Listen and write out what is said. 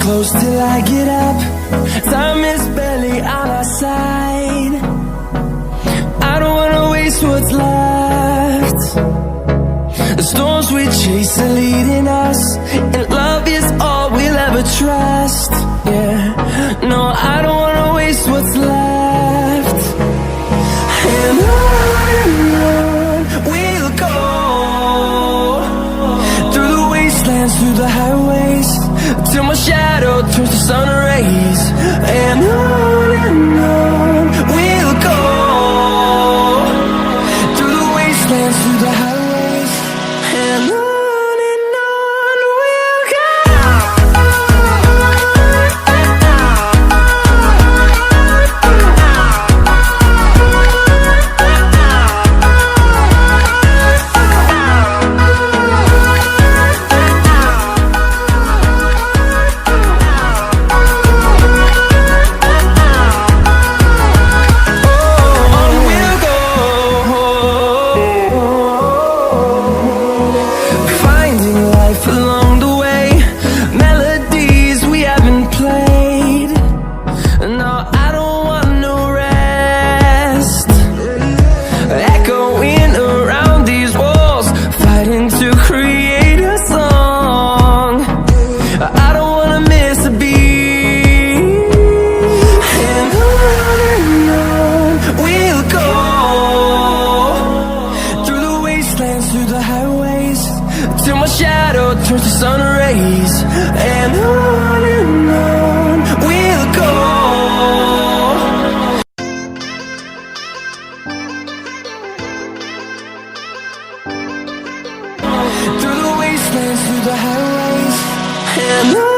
close till I get up. Time is barely on our side. I don't wanna waste what's left. The storms we chase are leading us, and love is all we'll ever trust. Yeah, no, I don't wanna waste what's left. And on we'll go, through the wastelands, through the highways, till my shadow turns to sun rays. And on we'll go, through the wastelands, through the highways, and on we'll go. Through the highways, till my shadow turns to sun rays. And on we'll go, through the wastelands, through the highways, and on.